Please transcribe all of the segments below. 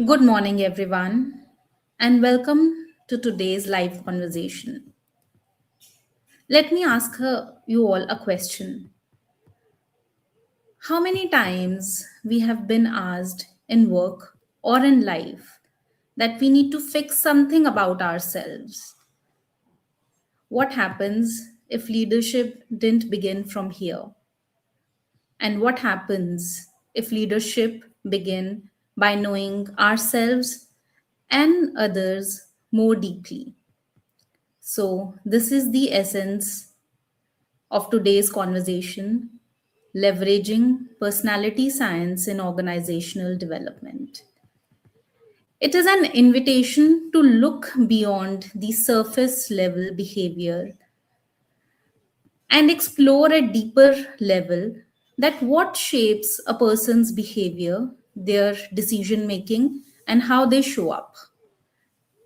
Good morning, everyone, and welcome to today's live conversation. Let me ask you all a question. How many times we have been asked in work or in life that we need to fix something about ourselves? What happens if leadership didn't begin from here? And what happens if leadership begin by knowing ourselves and others more deeply? So, this is the essence of today's conversation, leveraging personality science in organizational development. It is an invitation to look beyond the surface level behavior and explore a deeper level that what shapes a person's behavior, their decision making, and how they show up.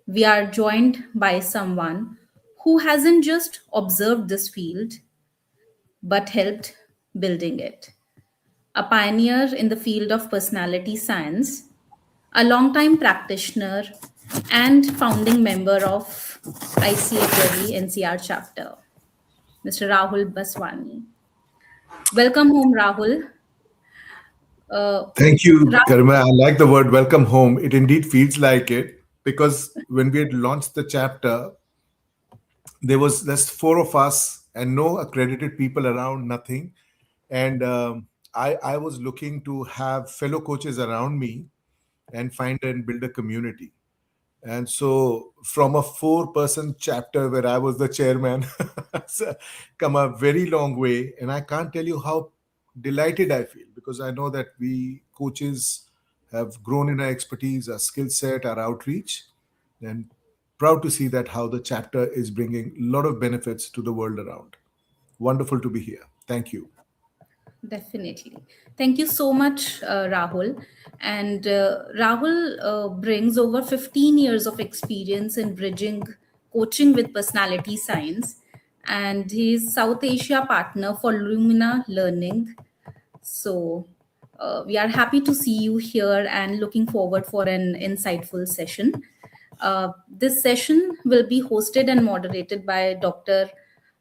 We are joined by someone who hasn't just observed this field but helped building it. A pioneer in the field of personality science, a longtime practitioner, and founding member of ICF Delhi-NCR Chapter, Mr. Rahul Baswani. Welcome home, Rahul. Uh, Thank you, Ra- Karima. I like the word welcome home. It indeed feels like it because when we had launched the chapter, there was just four of us and no accredited people around, nothing. And I was looking to have fellow coaches around me and find and build a community. And so, from a four-person chapter where I was the chairman, it's come a very long way. And I can't tell you how delighted I feel because I know that we coaches have grown in our expertise, our skill set, our outreach, and proud to see that how the chapter is bringing a lot of benefits to the world around. Wonderful to be here. Thank you. Definitely. Thank you so much, Rahul. And Rahul brings over 15 years of experience in bridging coaching with personality science. And he's South Asia partner for Lumina Learning. So we are happy to see you here and looking forward for an insightful session. This session will be hosted and moderated by Dr.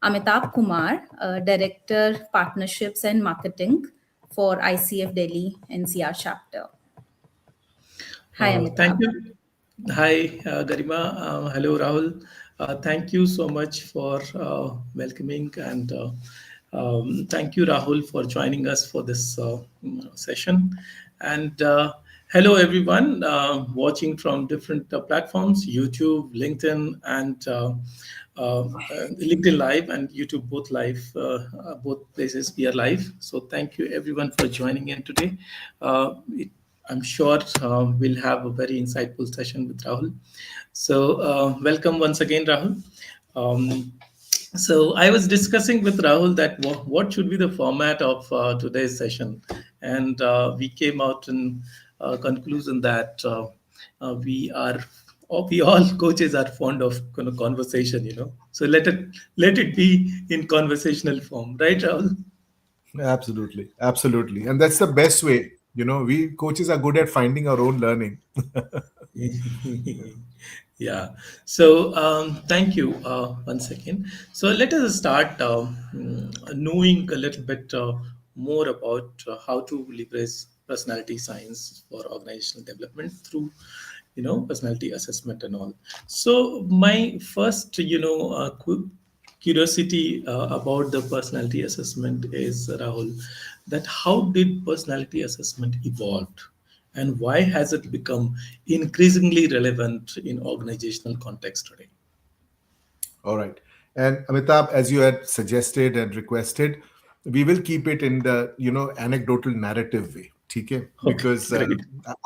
Amitabh Kumar, Director, Partnerships and Marketing for ICF Delhi NCR Chapter. Hi, Thank Amitabh. you. Hi, Garima. Hello, Rahul. Thank you so much for welcoming and thank you, Rahul, for joining us for this session. And hello, everyone watching from different platforms, YouTube, LinkedIn, and LinkedIn Live and YouTube both live, both places we are live. So thank you, everyone, for joining in today. I'm sure we'll have a very insightful session with Rahul. So, welcome once again, Rahul. Um, so, I was discussing with Rahul that what should be the format of today's session, and we came out in conclusion that we all coaches are fond of kind of conversation, So let it be in conversational form, right, Rahul? Absolutely. Absolutely. And that's the best way. We coaches are good at finding our own learning. Yeah. So thank you once again. So let us start knowing a little bit more about how to leverage personality science for organizational development through, personality assessment and all. So my first, curiosity about the personality assessment is, Rahul, that how did personality assessment evolved? And why has it become increasingly relevant in organizational context today? All right. And Amitabh, as you had suggested and requested, we will keep it in the, anecdotal narrative way. Okay? Okay, Because great.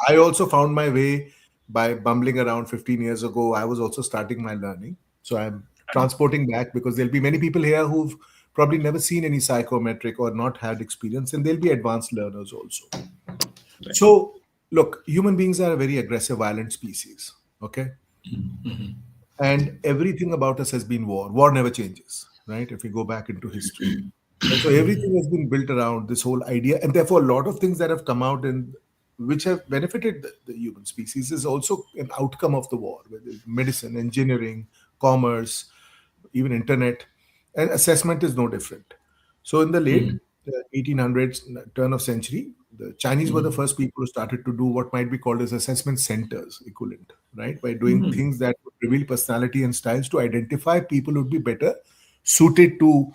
I also found my way by bumbling around 15 years ago. I was also starting my learning. So I'm transporting back because there'll be many people here who've probably never seen any psychometric or not had experience, and they'll be advanced learners also. Right. So, look, human beings are a very aggressive, violent species. Okay? And everything about us has been war. War never changes, right? If we go back into history. And so everything has been built around this whole idea. And therefore, a lot of things that have come out in which have benefited the human species, is also an outcome of the war, whether it's medicine, engineering, commerce, even internet, and assessment is no different. So in the late 1800s, turn of century, the Chinese were the first people who started to do what might be called as assessment centers equivalent, right? By doing things that would reveal personality and styles to identify people who would be better suited to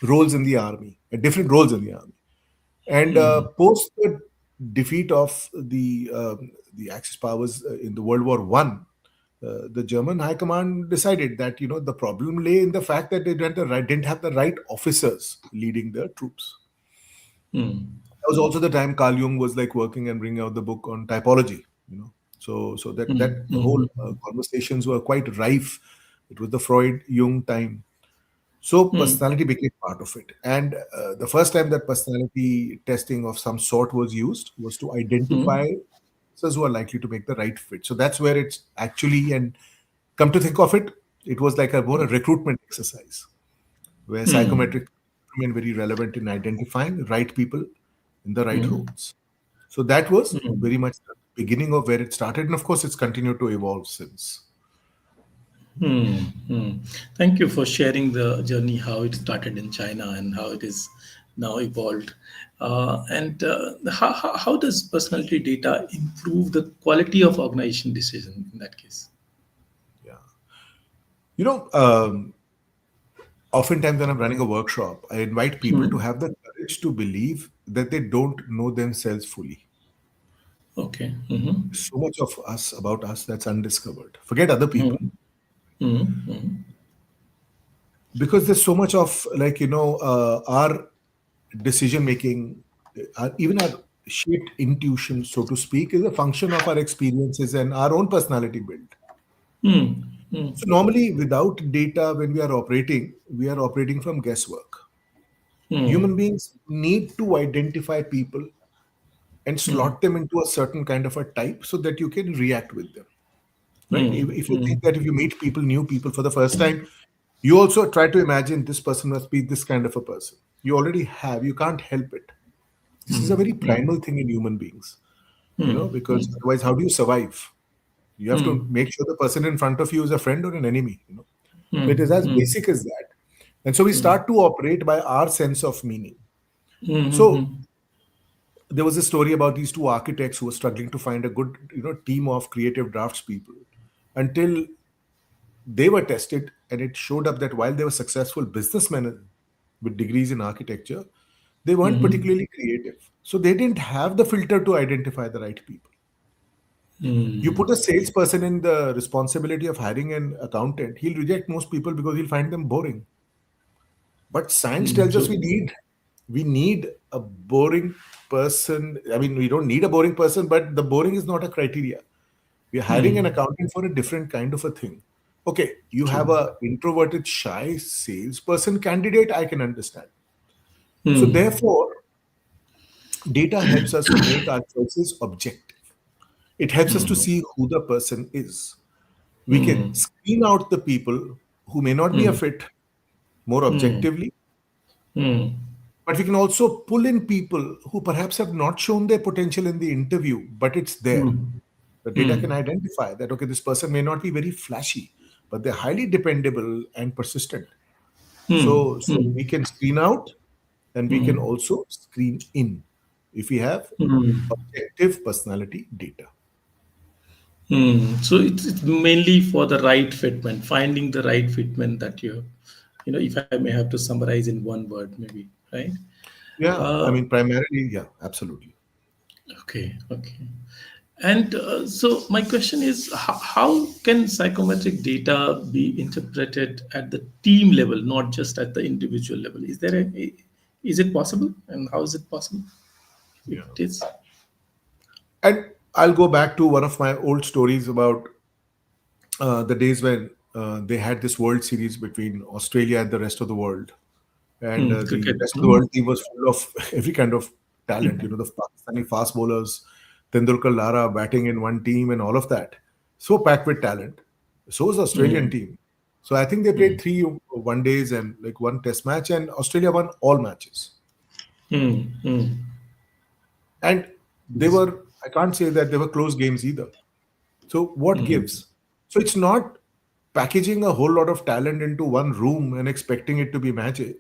roles in the army, different roles in the army. And post the defeat of the Axis powers in the World War One, the German High Command decided that the problem lay in the fact that they didn't have the right officers leading the troops. That was also the time Carl Jung was like working and bringing out the book on typology. So that the whole conversations were quite rife. It was the Freud Jung time. So personality became part of it. And the first time that personality testing of some sort was used was to identify those who are likely to make the right fit. So that's where it's actually, and come to think of it, it was like more a recruitment exercise where psychometric remain very relevant in identifying the right people in the right roles. So that was very much the beginning of where it started. And of course, it's continued to evolve since. Thank you for sharing the journey, how it started in China and how it is now evolved. How does personality data improve the quality of organization decision in that case? Yeah. Oftentimes when I'm running a workshop, I invite people to have the courage to believe that they don't know themselves fully. Okay. So much of us, about us, that's undiscovered. Forget other people. Because there's so much of our decision making, even our shaped intuition, so to speak, is a function of our experiences and our own personality build. So normally without data, when we are operating from guesswork. Human beings need to identify people and slot them into a certain kind of a type so that you can react with them. Right? If you think that if you meet new people for the first time, you also try to imagine this person must be this kind of a person. You already have, you can't help it. This is a very primal thing in human beings, because otherwise, how do you survive? You have to make sure the person in front of you is a friend or an enemy. So it is as basic as that. And so we start to operate by our sense of meaning. So there was a story about these two architects who were struggling to find a good team of creative draftspeople until they were tested, and it showed up that while they were successful businessmen with degrees in architecture, they weren't particularly creative. So they didn't have the filter to identify the right people. You put a salesperson in the responsibility of hiring an accountant, he'll reject most people because he'll find them boring. But science tells us we need a boring person. I mean, we don't need a boring person, but the boring is not a criteria. We're hiring an accountant for a different kind of a thing. Okay, you have a introverted, shy salesperson candidate, I can understand. So therefore, data helps us to make our choices objective. It helps us to see who the person is. We can screen out the people who may not be a fit more objectively. But we can also pull in people who perhaps have not shown their potential in the interview, but it's there. The data can identify that, okay, this person may not be very flashy, but they're highly dependable and persistent. So we can screen out and we can also screen in if we have objective personality data. So it's mainly for the right fitment, finding the right fitment that if I may have to summarize in one word, maybe, right? Yeah, I mean, primarily, yeah, absolutely. Okay. And so my question is, how can psychometric data be interpreted at the team level, not just at the individual level? Is it possible? And how is it possible? Yeah. It is. And I'll go back to one of my old stories about the days when they had this World Series between Australia and the rest of the world. And the Cricket. rest of the world team was full of every kind of talent, the Pakistani fast bowlers, Tendulkar, Lara batting in one team and all of that. So packed with talent. So was the Australian team. So I think they played 3 one days and like one test match, and Australia won all matches. And they were I can't say that they were close games either. So what gives? So it's not packaging a whole lot of talent into one room and expecting it to be magic.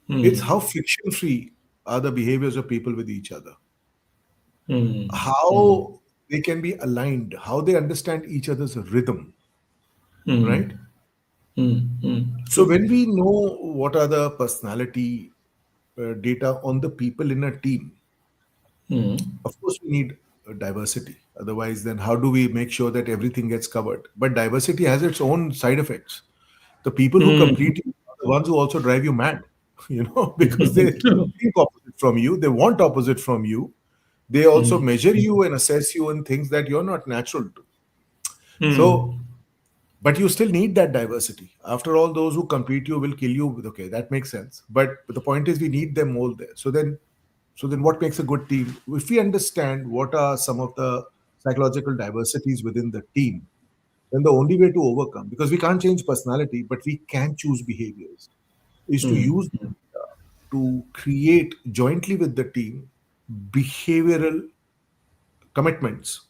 It's how friction free are the behaviors of people with each other, how they can be aligned, how they understand each other's rhythm, right? So True. when we know what are the personality data on the people in a team, of course we need diversity. Otherwise, then how do we make sure that everything gets covered? But diversity has its own side effects. The people who complete you are the ones who also drive you mad, because they True. think opposite from you, they want opposite from you. They also measure you and assess you in things that you're not natural to. So, but you still need that diversity. After all, those who compete you will kill you. Okay, that makes sense. But the point is, we need them all there. So then, what makes a good team? If we understand what are some of the psychological diversities within the team, then the only way to overcome, because we can't change personality, but we can choose behaviors, is to use to create jointly with the team behavioral commitments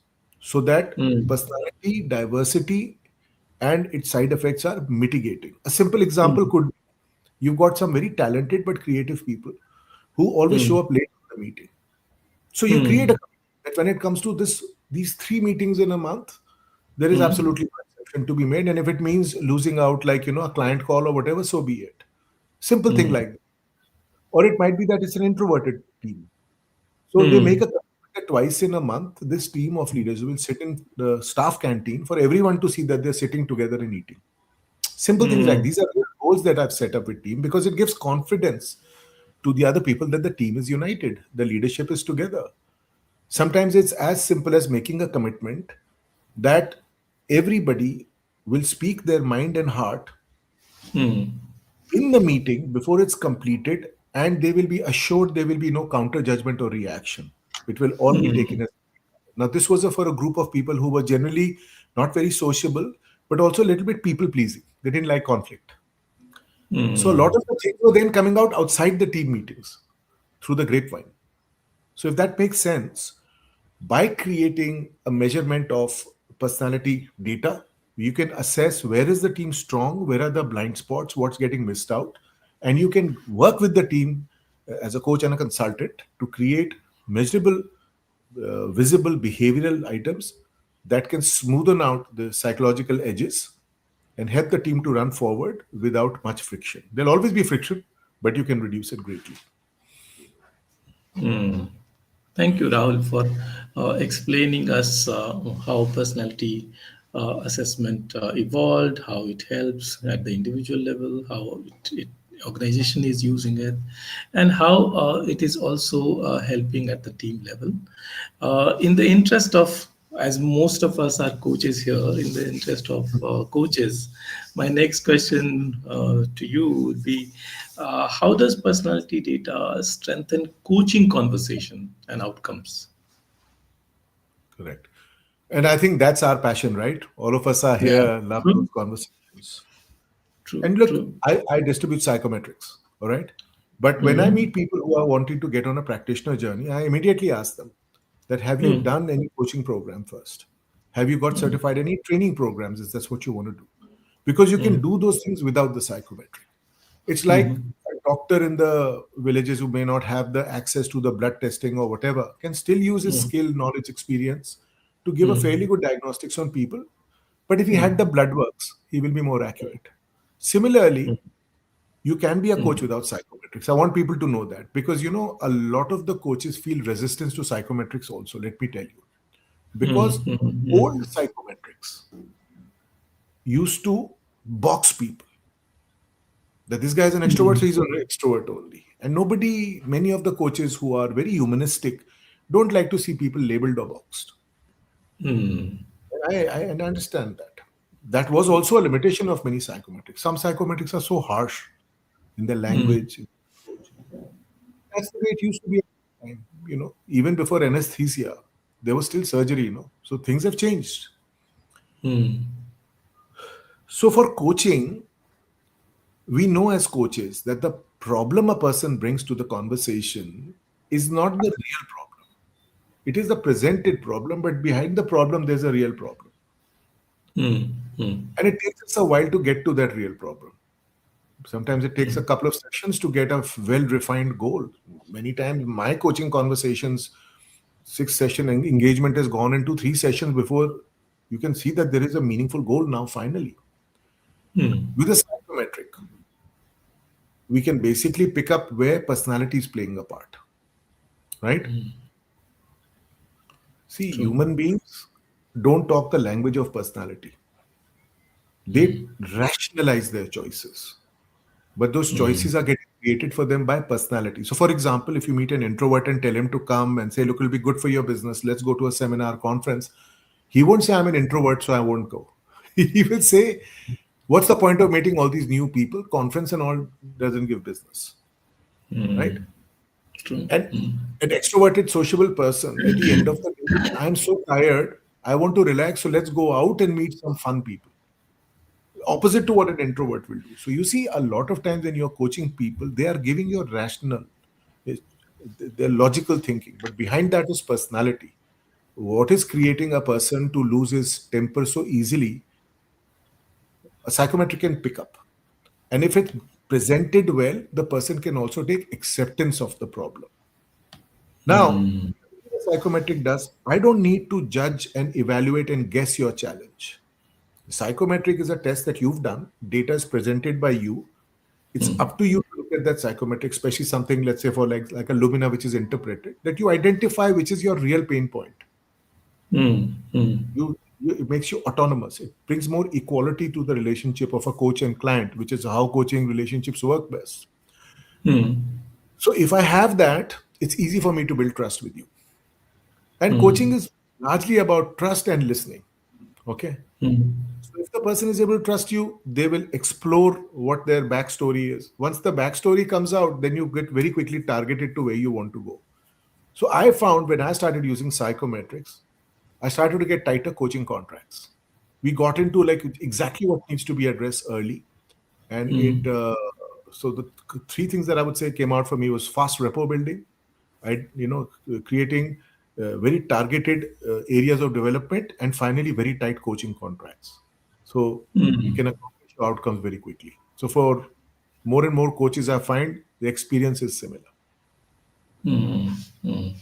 so that personality, diversity, and its side effects are mitigating. A simple example could be you've got some very talented but creative people who always show up late to the meeting. So you create a commitment that when it comes to these 3 meetings in a month, there is absolutely no exception to be made. And if it means losing out, like a client call or whatever, so be it. Simple thing like that. Or it might be that it's an introverted team. So they make a commitment that twice in a month, this team of leaders will sit in the staff canteen for everyone to see that they're sitting together and eating. Simple things like these are the goals that I've set up with team, because it gives confidence to the other people that the team is united, the leadership is together. Sometimes it's as simple as making a commitment that everybody will speak their mind and heart in the meeting before it's completed, and they will be assured there will be no counter judgment or reaction. It will all be taken as. Now, this was for a group of people who were generally not very sociable, but also a little bit people pleasing. They didn't like conflict. So a lot of the things were then coming out outside the team meetings through the grapevine. So if that makes sense, by creating a measurement of personality data, you can assess where is the team strong, where are the blind spots, what's getting missed out, and you can work with the team as a coach and a consultant to create measurable, visible behavioral items that can smoothen out the psychological edges and help the team to run forward without much friction. There'll always be friction, but you can reduce it greatly. Thank you, Rahul, for explaining us how personality assessment evolved, how it helps at the individual level, how organization is using it, and how it is also helping at the team level. In the interest of, as most of us are coaches here, in the interest of coaches, my next question to you would be, how does personality data strengthen coaching conversation and outcomes? Correct. And I think that's our passion, right? All of us are Yeah, here, love those true, conversations. true, And look, true. I distribute psychometrics, all right? But when I meet people who are wanting to get on a practitioner journey, I immediately ask them that have you done any coaching program first? Have you got certified any training programs? If that's what you want to do? Because you can do those things without the psychometric. It's like a doctor in the villages who may not have the access to the blood testing or whatever can still use his skill, knowledge, experience to give a fairly good diagnostics on people. But if he had the blood works, he will be more accurate. Similarly, you can be a coach without psychometrics. I want people to know that, because a lot of the coaches feel resistance to psychometrics also, let me tell you. Because old psychometrics used to box people. That this guy is an extrovert, so he's an extrovert only. And many of the coaches who are very humanistic don't like to see people labeled or boxed. And I understand that. That was also a limitation of many psychometrics. Some psychometrics are so harsh in their language. That's the way it used to be. Even before anesthesia, there was still surgery. So things have changed. So for coaching, we know as coaches that the problem a person brings to the conversation is not the real problem. It is the presented problem, but behind the problem, there's a real problem. Mm, mm, And it takes us a while to get to that real problem. Sometimes it takes a couple of sessions to get a well-refined goal. Many times, my coaching conversations, 6 session engagement has gone into 3 sessions before you can see that there is a meaningful goal now, finally. mm. With a psychometric, we can basically pick up where personality is playing a part, right? See, True. human beings don't talk the language of personality. They rationalize their choices, but those choices are getting created for them by personality. So, for example, if you meet an introvert and tell him to come and say, look, it'll be good for your business, let's go to a seminar conference, he won't say, I'm an introvert, so I won't go. He will say, what's the point of meeting all these new people? Conference and all doesn't give business, right? True. And an extroverted, sociable person, at the end of the day, I'm so tired, I want to relax, so let's go out and meet some fun people. Opposite to what an introvert will do. So you see, a lot of times when you're coaching people, they are giving you rational, their logical thinking, but behind that is personality. What is creating a person to lose his temper so easily? A psychometric can pick up, and if it's presented well, the person can also take acceptance of the problem. Now, what psychometric does, I don't need to judge and evaluate and guess your challenge. Psychometric is a test that you've done, data is presented by you. It's up to you to look at that psychometric, especially something, let's say, for like a Lumina, which is interpreted, that you identify which is your real pain point. Mm, mm, It makes you autonomous. It brings more equality to the relationship of a coach and client, which is how coaching relationships work best. mm, So if I have that, it's easy for me to build trust with you. And coaching is largely about trust and listening. Okay. mm, So if the person is able to trust you, they will explore what their backstory is. Once the backstory comes out, then you get very quickly targeted to where you want to go. So I found when I started using psychometrics, I started to get tighter coaching contracts. We got into like exactly what needs to be addressed early. And so the three things that I would say came out for me was fast rapport building, creating very targeted areas of development, and finally very tight coaching contracts. So you can accomplish your outcomes very quickly. So for more and more coaches, I find the experience is similar. mm.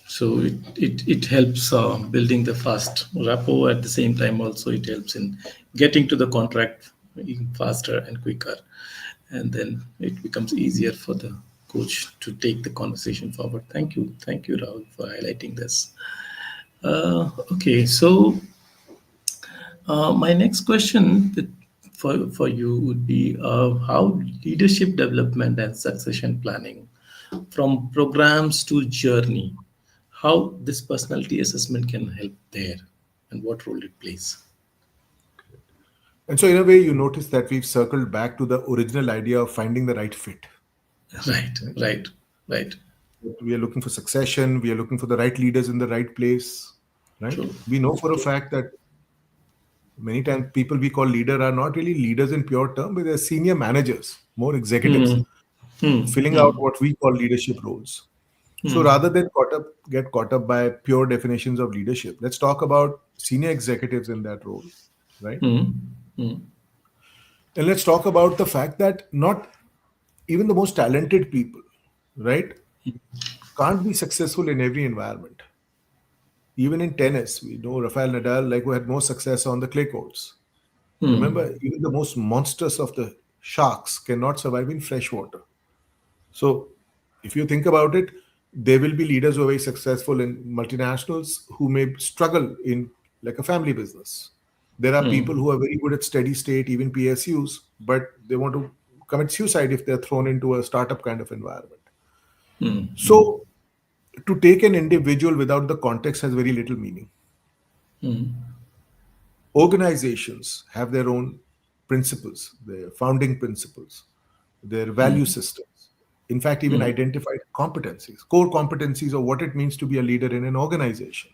So it helps building the fast rapport. At the same time, also it helps in getting to the contract faster and quicker, and then it becomes easier for the coach to take the conversation forward. Thank you, Rahul, for highlighting this. Okay, so my next question for you would be how leadership development and succession planning, from programs to journey, how this personality assessment can help there, and what role it plays. And so in a way, you notice that we've circled back to the original idea of finding the right fit. Right, right, right. We are looking for succession. We are looking for the right leaders in the right place, right? True. We know for a fact that many times people we call leader are not really leaders in pure term, but they're senior managers, more executives, filling out what we call leadership roles. So rather than get caught up by pure definitions of leadership, let's talk about senior executives in that role, right? And let's talk about the fact that not even the most talented people, right, can't be successful in every environment. Even in tennis, we know Rafael Nadal, like, who had more success on the clay courts. Remember, even the most monstrous of the sharks cannot survive in fresh water. So, if you think about it, there will be leaders who are very successful in multinationals who may struggle in like a family business. There are people who are very good at steady state, even PSUs, but they want to commit suicide if they're thrown into a startup kind of environment. So, to take an individual without the context has very little meaning. Organizations have their own principles, their founding principles, their value systems. In fact, even identified competencies, core competencies of what it means to be a leader in an organization,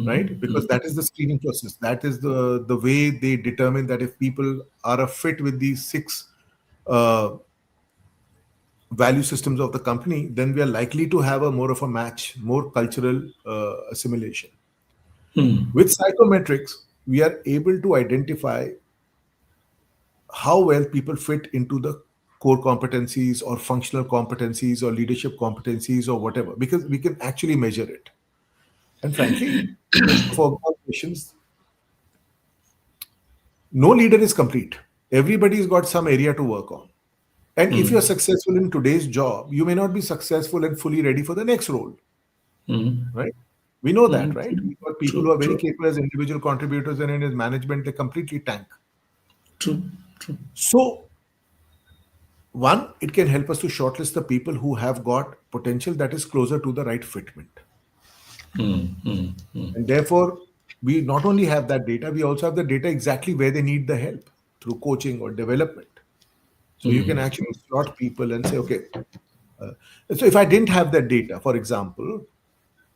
right? Because that is the screening process. That is the way they determine that if people are a fit with these 6 value systems of the company, then we are likely to have a more of a match, more cultural assimilation. With psychometrics, we are able to identify how well people fit into the core competencies or functional competencies or leadership competencies or whatever, because we can actually measure it. And frankly, most of organizations, no leader is complete. Everybody's got some area to work on. And if you're successful in today's job, you may not be successful and fully ready for the next role, right? We know that, right? We've got people who True, are very true, capable as individual contributors, and in his management, they completely tank. true, true. So, one, it can help us to shortlist the people who have got potential that is closer to the right fitment. And therefore, we not only have that data, we also have the data exactly where they need the help through coaching or development. So you can actually slot people and say, okay, so if I didn't have that data, for example,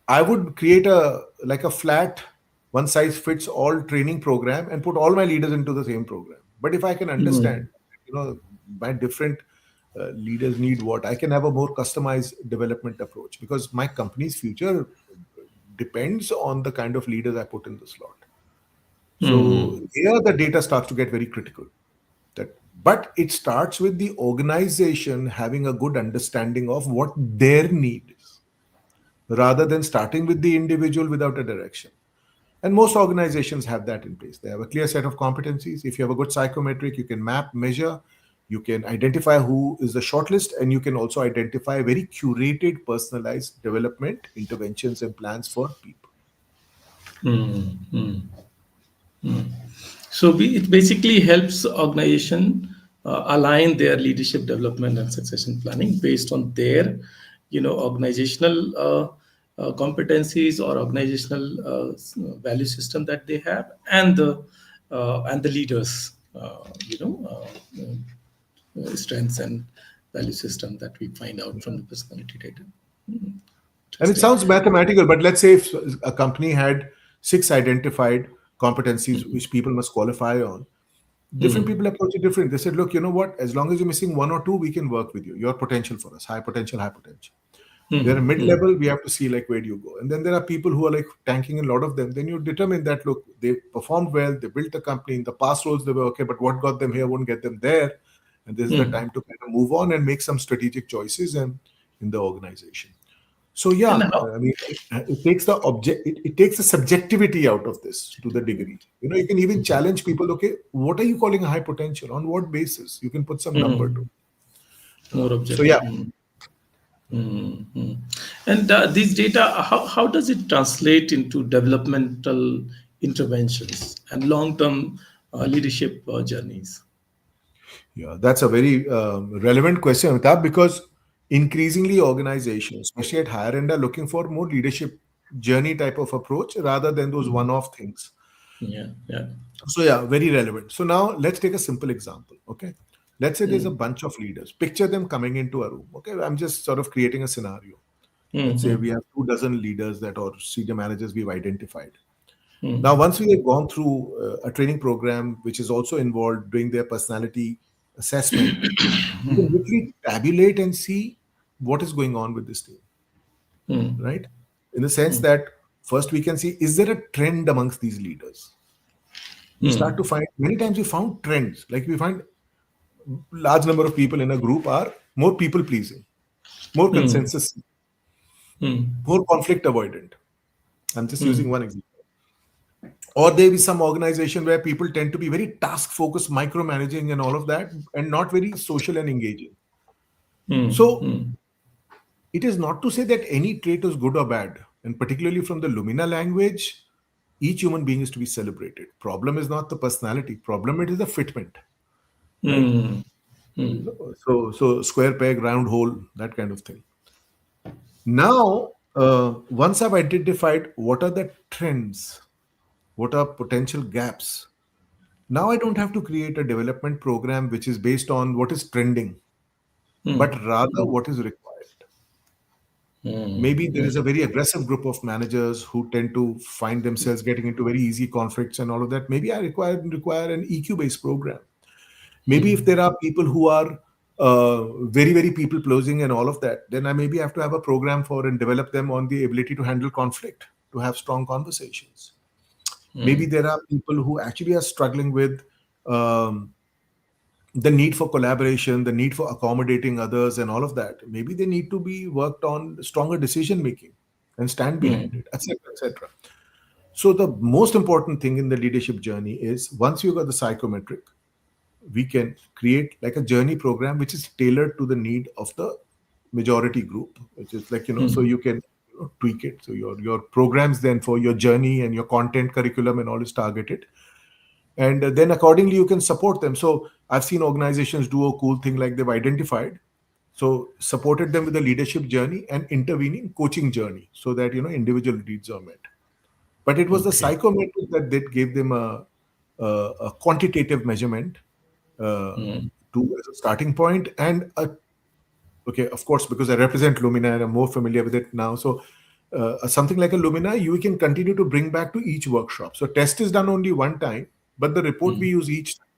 I would create a flat one size fits all training program and put all my leaders into the same program. But if I can understand, my different leaders need what, I can have a more customized development approach, because my company's future depends on the kind of leaders I put in the slot. So here the data starts to get very critical. But it starts with the organization having a good understanding of what their need is, rather than starting with the individual without a direction. And most organizations have that in place. They have a clear set of competencies. If you have a good psychometric, you can map, measure, you can identify who is the shortlist, and you can also identify very curated, personalized development interventions and plans for people. So it basically helps organization align their leadership development and succession planning based on their, organizational competencies or organizational value system that they have, and the leaders, strengths and value system that we find out from the personality data. And it sounds mathematical, but let's say if a company had 6 identified competencies which people must qualify on, different people approach it different. They said, look, you know what, as long as you're missing 1 or 2, we can work with you. Your potential for us, high potential, high potential. They're a mid-level, we have to see like where do you go. And then there are people who are like tanking, a lot of them. Then you determine that, look, they performed well, they built the company, in the past roles they were okay, but what got them here won't get them there. And this is the time to kind of move on and make some strategic choices in the organization. So yeah, I mean, it takes the it takes the subjectivity out of this to the degree. You can even challenge people. Okay, what are you calling a high potential? On what basis? You can put some number to. More objective. So yeah. And these data, how does it translate into developmental interventions and long-term leadership journeys? Yeah, that's a very relevant question, Amitabh, because increasingly organizations, especially at higher end, are looking for more leadership journey type of approach rather than those one-off things. Yeah. So yeah, very relevant. So now let's take a simple example. Okay, let's say there's a bunch of leaders. Picture them coming into a room. Okay, I'm just sort of creating a scenario. Let's say we have 24 leaders that or senior managers we've identified. Now, once we have gone through a training program, which is also involved doing their personality assessment, we can quickly tabulate and see what is going on with this team, right? In the sense that first we can see, is there a trend amongst these leaders? We start to find, many times we found trends, like we find large number of people in a group are more people pleasing, more consensus, more conflict avoidant. I'm just using one example. Or there be some organization where people tend to be very task focused, micromanaging and all of that, and not very social and engaging. So it is not to say that any trait is good or bad. And particularly from the Lumina language, each human being is to be celebrated. Problem is not the personality. Problem it is the fitment. Right? So square peg, round hole, that kind of thing. Now, once I've identified what are the trends, what are potential gaps, now I don't have to create a development program which is based on what is trending, but rather what is required. Maybe there is a very aggressive group of managers who tend to find themselves getting into very easy conflicts and all of that. Maybe I require an EQ-based program. Maybe if there are people who are very, very people pleasing and all of that, then I maybe have to have a program for and develop them on the ability to handle conflict, to have strong conversations. Maybe there are people who actually are struggling with the need for collaboration, the need for accommodating others, and all of that. Maybe they need to be worked on stronger decision making and stand behind it, etc., etc. So the most important thing in the leadership journey is once you got the psychometric, we can create like a journey program which is tailored to the need of the majority group, which is like, so you can tweak it. So your programs then for your journey and your content curriculum and all is targeted. And then accordingly, you can support them. So I've seen organizations do a cool thing like they've identified. So supported them with the leadership journey and intervening coaching journey so that, individual needs are met. But it was the psychometric that gave them a quantitative measurement to as a starting point. And of course, because I represent Lumina and I'm more familiar with it now. So something like a Lumina, you can continue to bring back to each workshop. So test is done only one time, but the report we use each time.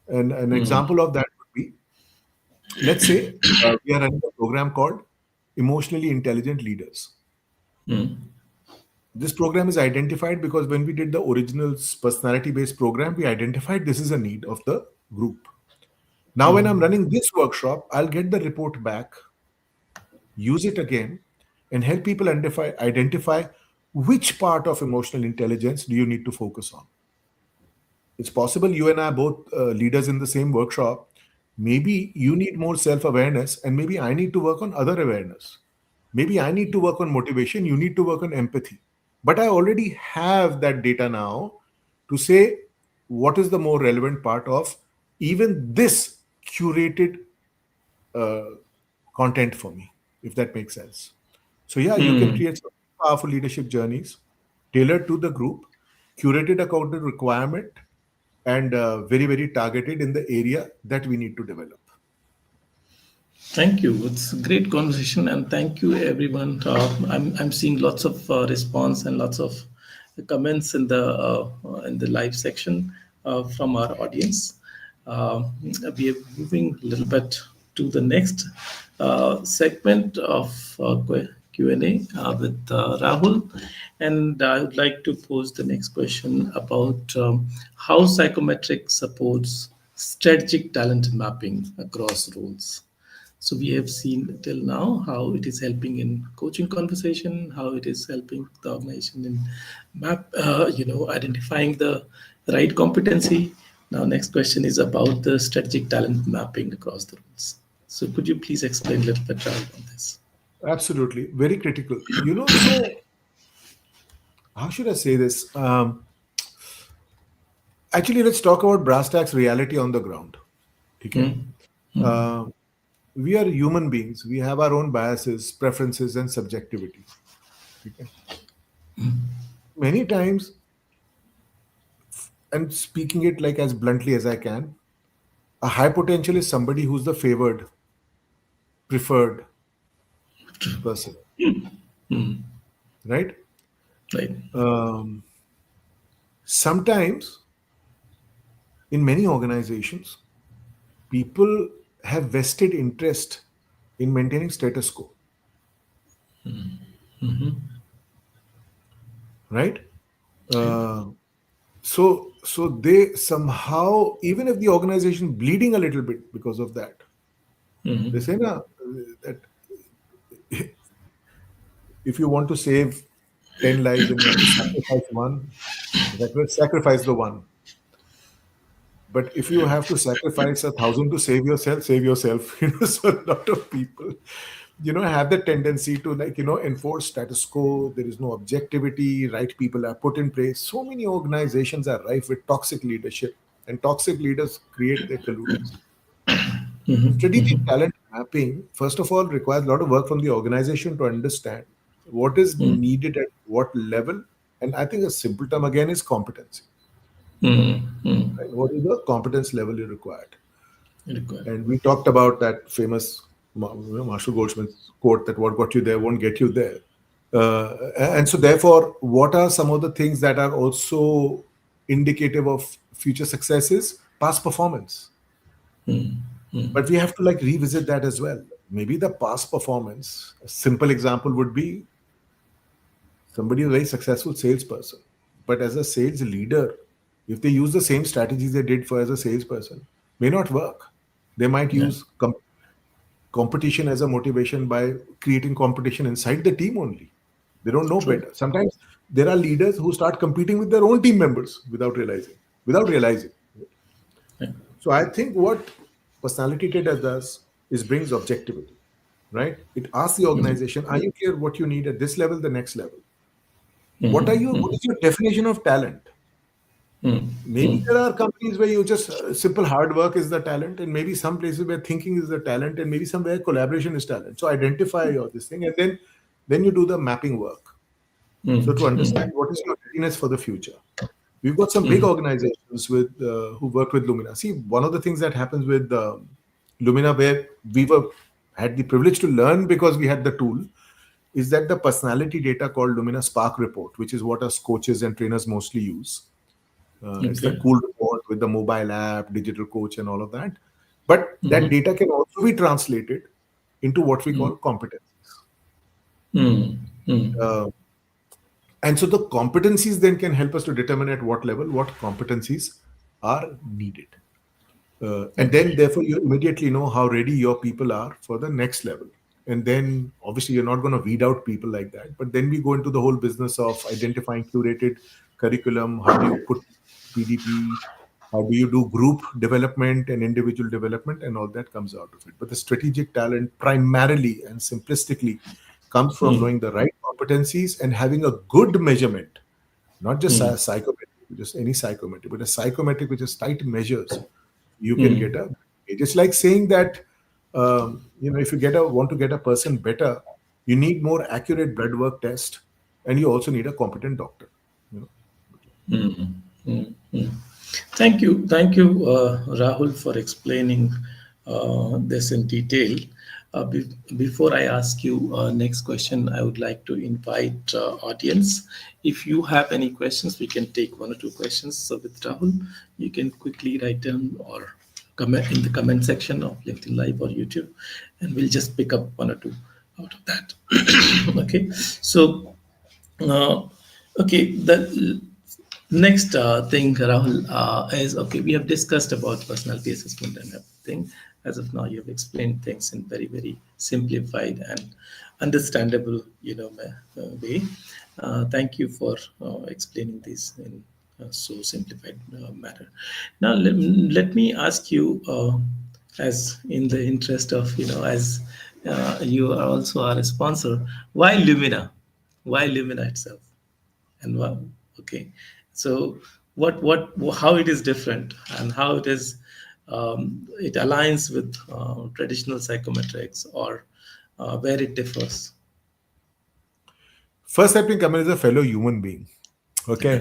And an example of that would be, let's say we are running a program called Emotionally Intelligent Leaders. This program is identified because when we did the original personality-based program, we identified this is a need of the group. Now, when I'm running this workshop, I'll get the report back, use it again, and help people identify which part of emotional intelligence do you need to focus on. It's possible you and I are both leaders in the same workshop. Maybe you need more self-awareness, and maybe I need to work on other awareness. Maybe I need to work on motivation, you need to work on empathy. But I already have that data now to say what is the more relevant part of even this curated content for me, if that makes sense. So yeah, you can create some powerful leadership journeys tailored to the group, curated according to requirement, and very, very targeted in the area that we need to develop. Thank you. It's a great conversation, and thank you, everyone. I'm seeing lots of response and lots of comments in the live section from our audience. We are moving a little bit to the next segment of Q&A with Rahul, and I would like to pose the next question about how psychometric supports strategic talent mapping across roles. So we have seen till now how it is helping in coaching conversation, how it is helping the organization in identifying the right competency. Now, next question is about the strategic talent mapping across the roles. So could you please explain a little bit on this? Absolutely. Very critical. So how should I say this? Actually, let's talk about brass tacks reality on the ground. Okay? We are human beings. We have our own biases, preferences, and subjectivity. Okay? Many times, and speaking it like as bluntly as I can, a high potential is somebody who's the favored, preferred person. Right? Right. Sometimes, in many organizations, people have vested interest in maintaining status quo. Right? So they somehow, even if the organization bleeding a little bit because of that, they say, that if you want to save 10 lives and you have to sacrifice one, sacrifice the one. But if you have to sacrifice 1,000 to save yourself, save yourself. So a lot of people, have the tendency to enforce status quo. There is no objectivity. Right people are put in place. So many organizations are rife with toxic leadership, and toxic leaders create their collusions. Strategic talent mapping, first of all, requires a lot of work from the organization to understand what is needed at what level. And I think a simple term again is competency. Right? What is the competence level you required? And we talked about that famous Marshall Goldsmith's quote that what got you there won't get you there. And so therefore, what are some of the things that are also indicative of future successes? Past performance. But we have to like revisit that as well. Maybe the past performance, a simple example would be somebody who's a very successful salesperson. But as a sales leader, if they use the same strategies they did for as a salesperson, may not work. They might Yeah. use competition as a motivation by creating competition inside the team only. They don't know True. better. Sometimes there are leaders who start competing with their own team members without realizing. Without realizing. Yeah. So I think what personality data does is brings objectivity, right? It asks the organization, are you clear what you need at this level, the next level? What is your definition of talent? Maybe there are companies where you just simple hard work is the talent, and maybe some places where thinking is the talent, and maybe somewhere collaboration is talent. So identify all this thing, and then you do the mapping work. So to understand what is your readiness for the future. We've got some big organizations with who work with Lumina. See, one of the things that happens with Lumina, where we had the privilege to learn because we had the tool, is that the personality data called Lumina Spark Report, which is what us coaches and trainers mostly use. It's the Okay. cool report with the mobile app, digital coach, and all of that. But that data can also be translated into what we call competencies. Uh, and so the competencies then can help us to determine at what level what competencies are needed. And then, therefore, you immediately know how ready your people are for the next level. And then, obviously, you're not going to weed out people like that. But then we go into the whole business of identifying curated curriculum. How do you put PDP? How do you do group development and individual development? And all that comes out of it. But the strategic talent primarily and simplistically comes from knowing the right competencies and having a good measurement, not just psychometric, just any psychometric, but a psychometric which is tight measures. You can get a. It's like saying that if you want to get a person better, you need more accurate blood work test, and you also need a competent doctor. You Thank you, Rahul, for explaining this in detail. Before I ask you next question, I would like to invite audience. If you have any questions, we can take one or two questions. So with Rahul, you can quickly write down or comment in the comment section of LinkedIn Live or YouTube, and we'll just pick up one or two out of that. Okay, so uh, okay, the next thing, Rahul, is okay. We have discussed about personality assessment and everything. As of now, you have explained things in very, very simplified and understandable, way. Thank you for explaining this in so simplified manner. Now, let me ask you, as in the interest of as you are also our sponsor, why Lumina? Why Lumina itself? And wow, okay, so what how it is different and how it is it aligns with traditional psychometrics or where it differs. First, let me come in as a fellow human being. Okay,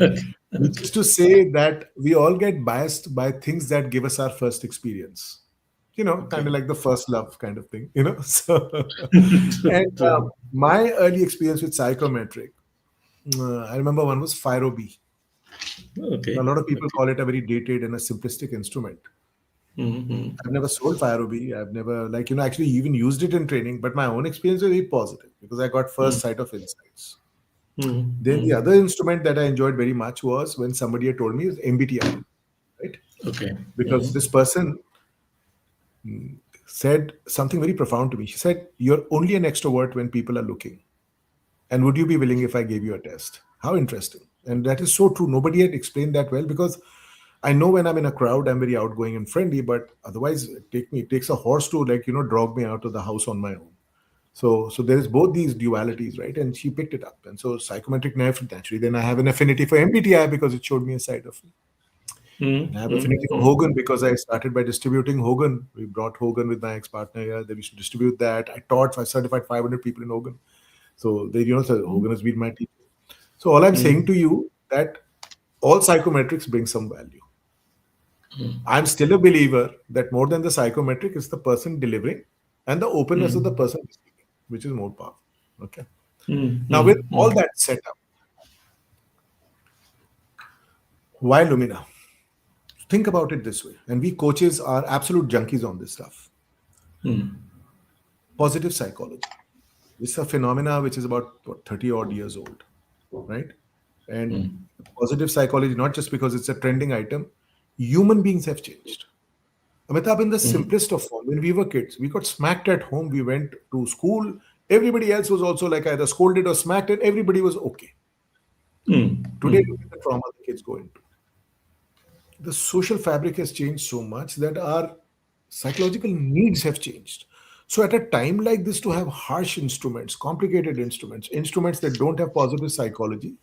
which is Okay. to say that we all get biased by things that give us our first experience. Kind Okay. of like the first love kind of thing. So and True. my early experience with psychometric, I remember one was 𝘱𝘰𝘵. A Okay. lot of people Okay. call it a very dated and a simplistic instrument. Mm-hmm. I've never sold 𝘱𝘰𝘵. I've never, actually even used it in training, but my own experience was very positive because I got first sight of insights. Then the Mm-hmm. other instrument that I enjoyed very much was when somebody had told me is MBTI, right? Okay. Because this person said something very profound to me. She said, "You're only an extrovert when people are looking. And would you be willing if I gave you a test?" How interesting. And that is so true. Nobody had explained that well because I know when I'm in a crowd, I'm very outgoing and friendly, but otherwise it takes a horse to drag me out of the house on my own. So there is both these dualities, right? And she picked it up. And so psychometric naturally, then I have an affinity for MBTI because it showed me a side of me. And I have affinity for Mm-hmm. Hogan because I started by distributing Hogan. We brought Hogan with my ex-partner here. Then we should distribute that. I certified 500 people in Hogan. So so Hogan has been my teacher. So all I'm saying to you that all psychometrics bring some value. I'm still a believer that more than the psychometric is the person delivering and the openness of the person receiving, which is more powerful. Okay. Now, with all that set up, why Lumina? Think about it this way, and we coaches are absolute junkies on this stuff. Positive psychology. This is a phenomena which is about 30 odd years old, right? And positive psychology, not just because it's a trending item, human beings have changed. Amitabh, in the simplest of form, when we were kids, we got smacked at home, we went to school, everybody else was also like either scolded or smacked, and everybody was okay. Today, look at the trauma the kids go into. The social fabric has changed so much that our psychological needs have changed. So at a time like this, to have harsh instruments, complicated instruments, instruments that don't have positive psychology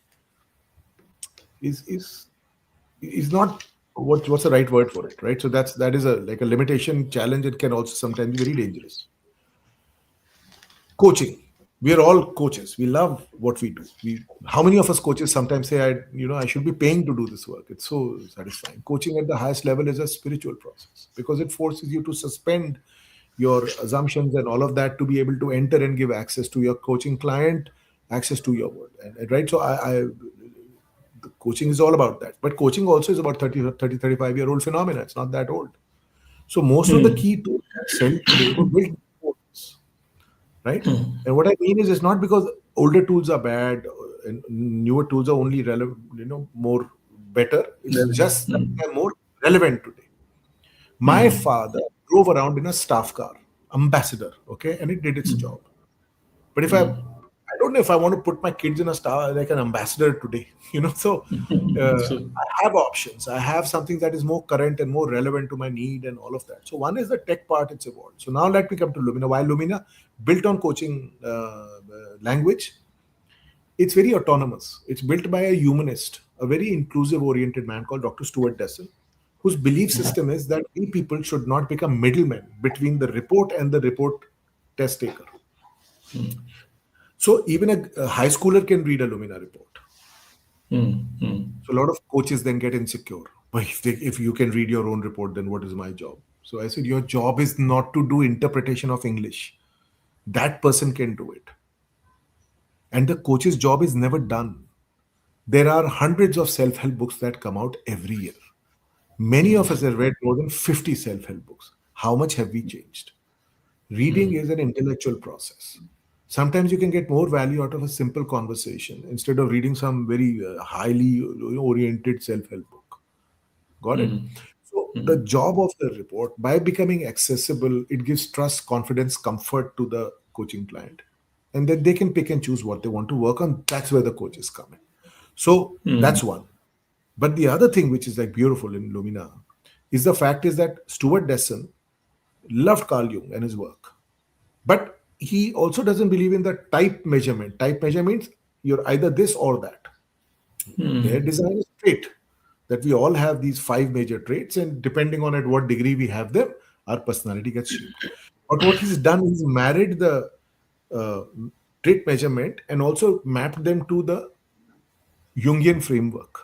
is not what's the right word for it, right? So that is a limitation, challenge. It can also sometimes be very dangerous. Coaching. We are all coaches. We love what we do. How many of us coaches sometimes say, I should be paying to do this work. It's so satisfying. Coaching at the highest level is a spiritual process because it forces you to suspend your assumptions and all of that to be able to enter and give access to your coaching client, access to your world. Right? So the coaching is all about that. But coaching also is about 30, 35-year-old phenomena. It's not that old. So most of the key tools today were built before this. Right? And what I mean is, it's not because older tools are bad and newer tools are only relevant, more better. It's just that they're more relevant today. My father drove around in a staff car, ambassador, okay, and it did its job. But if I don't know if I want to put my kids in a star like an ambassador today, So I have options. I have something that is more current and more relevant to my need and all of that. So one is the tech part, it's evolved. So now let me come to Lumina. While Lumina built on coaching language, it's very autonomous. It's built by a humanist, a very inclusive oriented man called Dr. Stuart Dessel, whose belief system is that we people should not become middlemen between the report and the report test taker. So even a high schooler can read a Lumina report. So a lot of coaches then get insecure. But if you can read your own report, then what is my job? So I said, your job is not to do interpretation of English. That person can do it. And the coach's job is never done. There are hundreds of self-help books that come out every year. Many of us have read more than 50 self-help books. How much have we changed? Reading is an intellectual process. Sometimes you can get more value out of a simple conversation instead of reading some very highly oriented self-help book. Got it? So the job of the report, by becoming accessible, it gives trust, confidence, comfort to the coaching client. And then they can pick and choose what they want to work on. That's where the coaches come in. So that's one. But the other thing which is beautiful in Lumina is the fact is that Stuart Dessel loved Carl Jung and his work. But he also doesn't believe in the type measurement. Type measure means you're either this or that. Their design is trait, that we all have these 5 major traits, and depending on at what degree we have them, our personality gets shaped. But what he's done is married the trait measurement and also mapped them to the Jungian framework.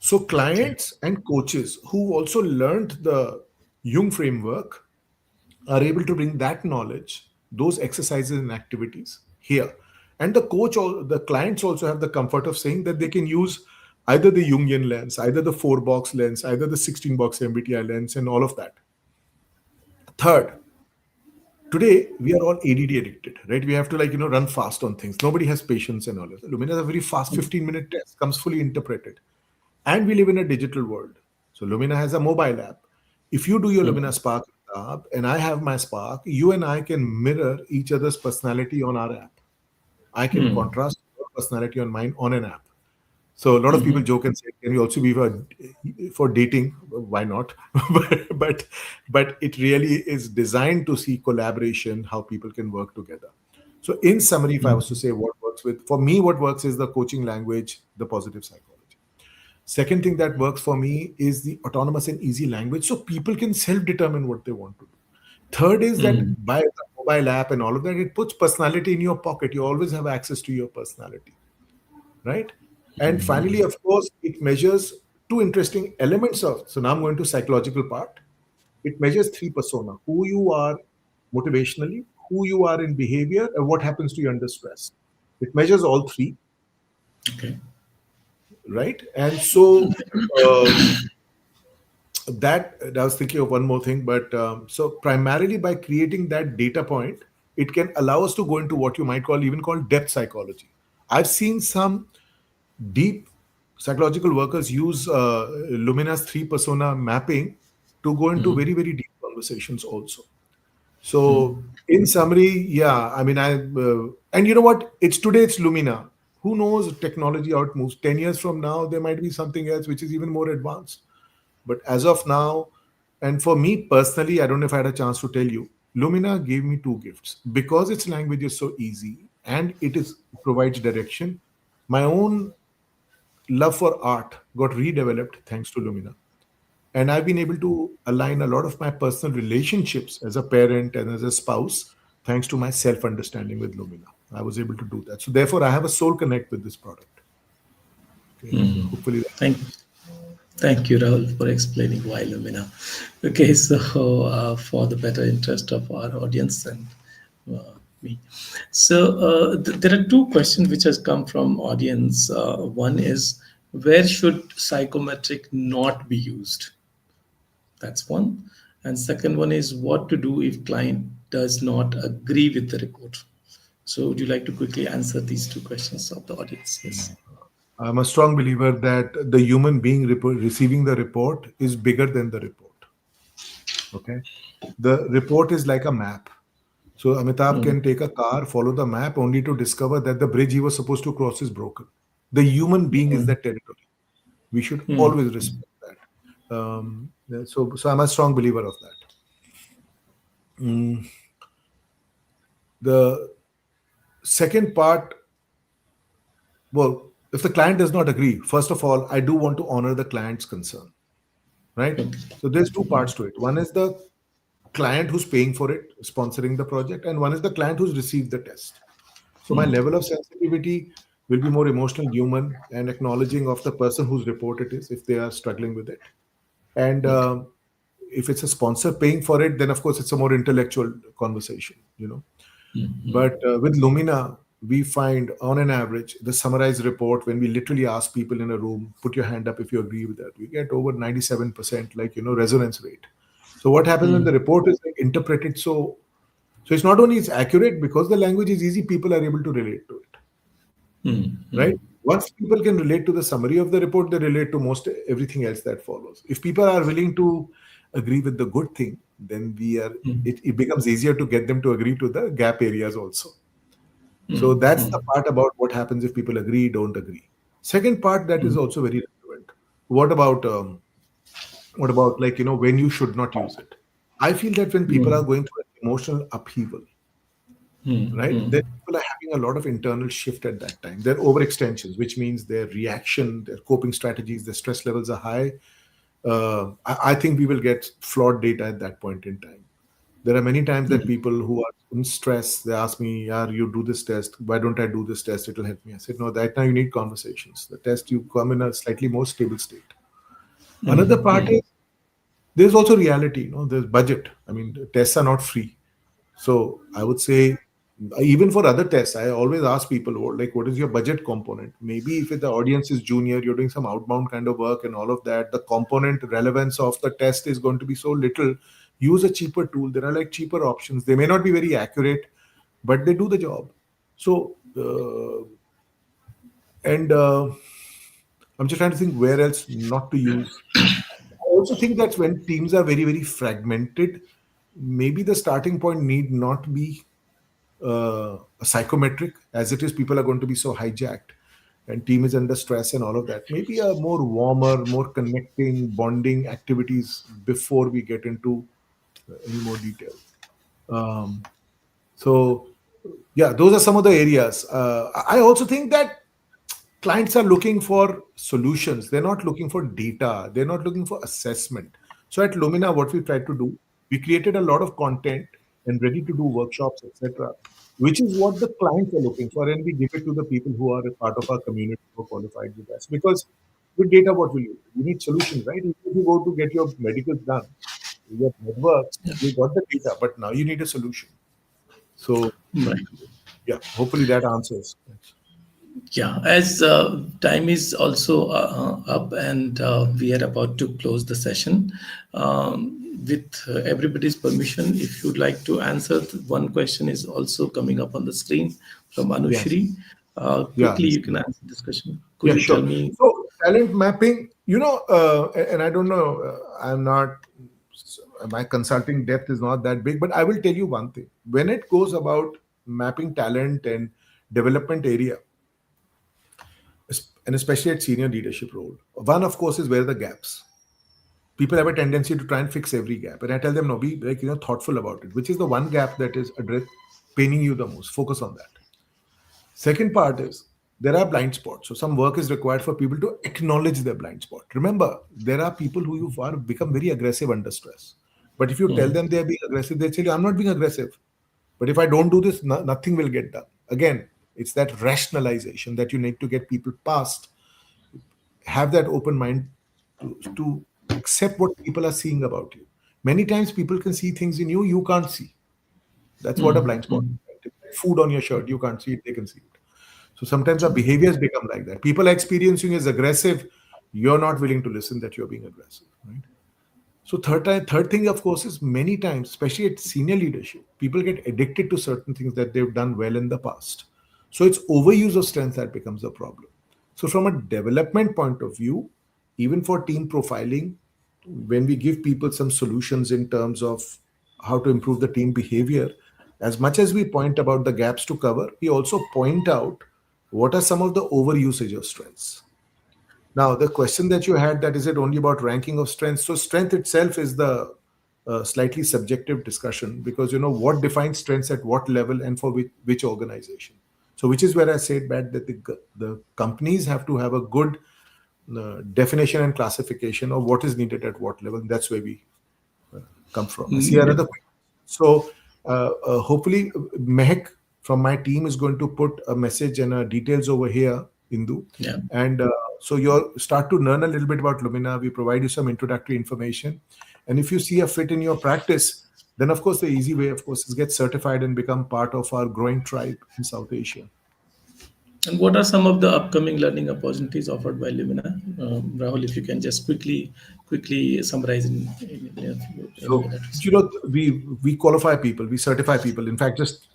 So clients and coaches who also learned the Jung framework are able to bring that knowledge, those exercises and activities here. And the clients also have the comfort of saying that they can use either the Jungian lens, either the 4-box lens, either the 16-box MBTI lens, and all of that. Third, today we are all ADD addicted, right? We have to run fast on things. Nobody has patience and all of that. Lumina is a very fast 15-minute test, comes fully interpreted. And we live in a digital world. So Lumina has a mobile app. If you do your Lumina Spark app and I have my Spark, you and I can mirror each other's personality on our app. I can contrast your personality on mine on an app. So a lot of people joke and say, can you also be for dating? Why not? but it really is designed to see collaboration, how people can work together. So in summary, if I was to say what works is the coaching language, the positive psychology. Second thing that works for me is the autonomous and easy language, so people can self-determine what they want to do. Third is that by the mobile app and all of that, it puts personality in your pocket. You always have access to your personality, right? And finally, of course, it measures 2 interesting elements of. So now I'm going to psychological part. It measures 3 persona: who you are motivationally, who you are in behavior, and what happens to you under stress. It measures all 3. Okay. Right? And so that I was thinking of one more thing, but so primarily by creating that data point, it can allow us to go into what you might call even call depth psychology. I've seen some deep psychological workers use Lumina's three persona mapping to go into very, very deep conversations also. So, in summary, yeah, I mean, and you know what? It's today, it's Lumina. Who knows technology how it moves? 10 years from now, there might be something else which is even more advanced. But as of now, and for me personally, I don't know if I had a chance to tell you, Lumina gave me two gifts because its language is so easy and it provides direction. My own love for art got redeveloped thanks to Lumina. And I've been able to align a lot of my personal relationships as a parent and as a spouse thanks to my self understanding with Lumina. I was able to do that. So, therefore, I have a soul connect with this product. Okay. So, hopefully, that. Thank Thank you, Rahul, for explaining why Lumina. Okay, so for the better interest of our audience and me, so there are two questions which has come from audience. One is, where should psychometric not be used? That's one. And second one is, what to do if client does not agree with the report? So would you like to quickly answer these two questions of the audience? Yes. I'm a strong believer that the human being receiving the report is bigger than the report. Okay. The report is like a map. So Amitabh can take a car, follow the map, only to discover that the bridge he was supposed to cross is broken. The human being is the territory. We should always respect that. So I'm a strong believer of that. The second part, well, if the client does not agree, first of all, I do want to honor the client's concern, right? So there's two parts to it. One is the client who's paying for it, sponsoring the project, and one is the client who's received the test. So my level of sensitivity will be more emotional, human, and acknowledging of the person whose report it is if they are struggling with it. And if it's a sponsor paying for it, then of course it's a more intellectual conversation, you know. But with Lumina, we find on an average the summarized report, when we literally ask people in a room, put your hand up if you agree with that, we get over 97% resonance rate. So what happens when the report is interpreted so it's not only it's accurate, because the language is easy, people are able to relate to it. Right? Once people can relate to the summary of the report, they relate to most everything else that follows. If people are willing to agree with the good thing, then it becomes easier to get them to agree to the gap areas also. So that's the part about what happens if people agree, don't agree. Second part that is also very relevant. What about when you should not use it? I feel that when people are going through an emotional upheaval, right, then people are having a lot of internal shift at that time. They're overextensions, which means their reaction, their coping strategies, their stress levels are high. I think we will get flawed data at that point in time. There are many times that people who are in stress, they ask me, "Yeah, you do this test. Why don't I do this test? It'll help me." I said, "No, that now you need conversations. The test, you come in a slightly more stable state." Another part is there's also reality. There's budget. I mean, the tests are not free. So I would say, even for other tests, I always ask people, what is your budget component? Maybe if the audience is junior, you're doing some outbound kind of work and all of that, the component relevance of the test is going to be so little. Use a cheaper tool. There are cheaper options. They may not be very accurate, but they do the job. So, I'm just trying to think where else not to use. I also think that when teams are very, very fragmented, maybe the starting point need not be a psychometric. As it is, people are going to be so hijacked and team is under stress and all of that. Maybe a more warmer, more connecting, bonding activities before we get into any more details. So yeah, those are some of the areas. I also think that clients are looking for solutions. They're not looking for data. They're not looking for assessment. So at Lumina, what we tried to do, we created a lot of content and ready to do workshops, etc., which is what the clients are looking for, and we give it to the people who are a part of our community who are qualified with us. Because with data, what will you? You need solutions, right? If you go to get your medicals done, your network, you got the data, but now you need a solution. So, Right. yeah, hopefully that answers. Yeah, as time is also up, and we are about to close the session. With everybody's permission, if you'd like to answer, one question is also coming up on the screen from Yes. Anushri. Yeah. Quickly, you can answer this question. Could Yeah, you tell sure. me? So talent mapping, and I don't know, I'm not, my consulting depth is not that big, but I will tell you one thing. When it goes about mapping talent and development area, and especially at senior leadership role, one, of course, is where the gaps. People have a tendency to try and fix every gap. And I tell them, no, be like, thoughtful about it. Which is the one gap that is paining you the most? Focus on that. Second part is there are blind spots. So some work is required for people to acknowledge their blind spot. Remember, there are people who you are become very aggressive under stress. But if you tell them they are being aggressive, they tell you, I'm not being aggressive. But if I don't do this, nothing will get done. Again, it's that rationalization that you need to get people past. Have that open mind to accept what people are seeing about you. Many times people can see things in you you can't see. That's what a blind spot is. Food on your shirt, you can't see it, they can see it. So sometimes our behaviors become like that. People are experiencing as aggressive. You're not willing to listen that you're being aggressive, right? So third thing, of course, is many times, especially at senior leadership, people get addicted to certain things that they've done well in the past. So it's overuse of strength that becomes a problem. So from a development point of view, even for team profiling, when we give people some solutions in terms of how to improve the team behavior, as much as we point about the gaps to cover, we also point out what are some of the overusage of strengths. Now, the question that you had, that is it only about ranking of strengths? So strength itself is the slightly subjective discussion, because what defines strengths at what level and for which organization. So which is where I said that the companies have to have a good definition and classification of what is needed at what level. And that's where we come from. I see another question. So hopefully Mehak from my team is going to put a message and details over here, Indu. Yeah. And so you start to learn a little bit about Lumina. We provide you some introductory information. And if you see a fit in your practice, then of course the easy way, of course, is get certified and become part of our growing tribe in South Asia. And what are some of the upcoming learning opportunities offered by Lumina? Rahul, if you can just quickly summarize in a So, minute. we qualify people, we certify people. In fact, just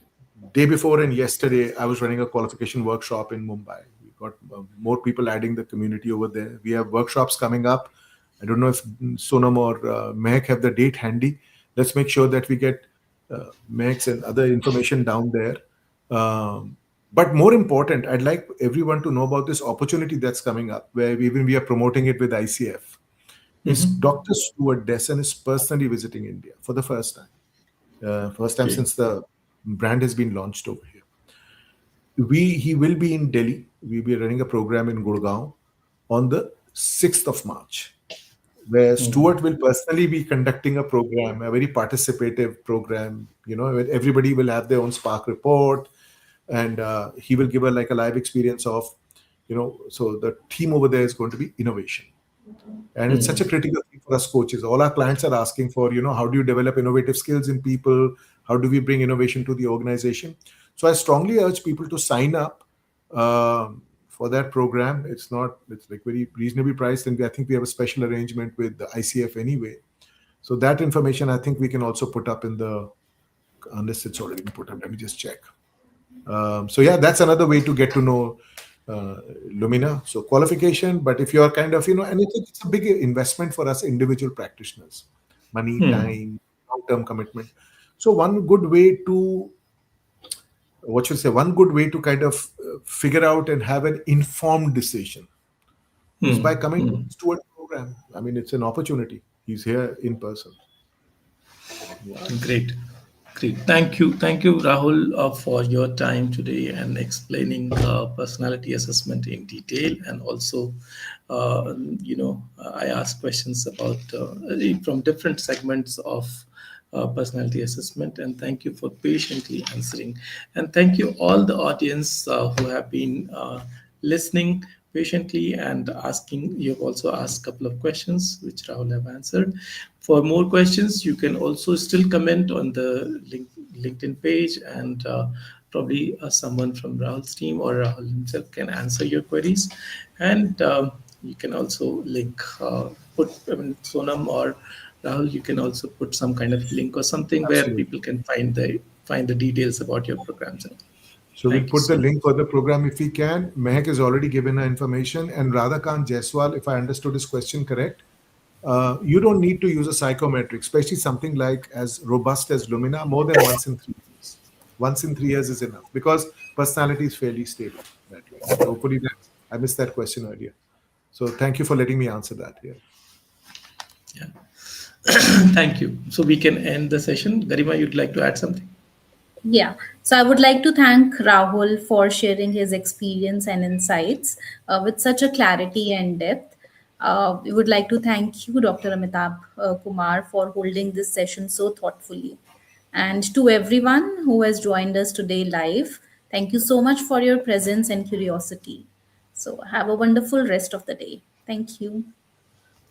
day before and yesterday, I was running a qualification workshop in Mumbai. We got more people adding the community over there. We have workshops coming up. I don't know if Sonam or Mehak have the date handy. Let's make sure that we get Mehak's and other information down there. But more important, I'd like everyone to know about this opportunity that's coming up, where we are promoting it with ICF. Is Dr. Stuart Desson is personally visiting India for the first time. First time Okay. since the brand has been launched over here. He will be in Delhi. We'll be running a program in Gurgaon on the 6th of March, where Stuart will personally be conducting a program, a very participative program, where everybody will have their own Spark report, and he will give a live experience of, so the theme over there is going to be innovation. And it's such a critical thing for us coaches. All our clients are asking for, how do you develop innovative skills in people? How do we bring innovation to the organization? So I strongly urge people to sign up for that program. It's like very reasonably priced, and I think we have a special arrangement with the ICF anyway. So that information I think we can also put up unless it's already been put up. Let me just check. So yeah, that's another way to get to know Lumina. So qualification, but if you're kind of, and it's a big investment for us individual practitioners, money, time, long-term commitment. So one good way to kind of figure out and have an informed decision is by coming to the Steward program. I mean, it's an opportunity. He's here in person. Great. Thank you, Rahul, for your time today and explaining personality assessment in detail. And also, I asked questions about from different segments of personality assessment. And thank you for patiently answering. And thank you all the audience who have been listening patiently and asking. You've also asked a couple of questions which Rahul have answered. For more questions, you can also still comment on the LinkedIn page, and probably someone from Rahul's team or Rahul himself can answer your queries. And you can also link, Sonam or Rahul, you can also put some kind of link or something where Absolutely. people can find the details about your programs. So we'll Thank you put the so much. link for the program if we can. Mehak has already given her information, and Radhakant Jaiswal, if I understood his question correct, you don't need to use a psychometric, especially something like as robust as Lumina, more than once in 3 years. Once in 3 years is enough because personality is fairly stable that way. So hopefully that I missed that question earlier. So thank you for letting me answer that here. Yeah. Thank you. So we can end the session. Garima, you'd like to add something? Yeah, so I would like to thank Rahul for sharing his experience and insights with such a clarity and depth. We would like to thank you, Dr. Amitabh Kumar, for holding this session so thoughtfully. And to everyone who has joined us today live, thank you so much for your presence and curiosity. So, have a wonderful rest of the day. Thank you.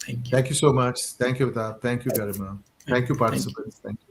Thank you. Thank you so much. Thank you, Vita. Thank you, Garima. Thank you, Thank you. participants. Thank you.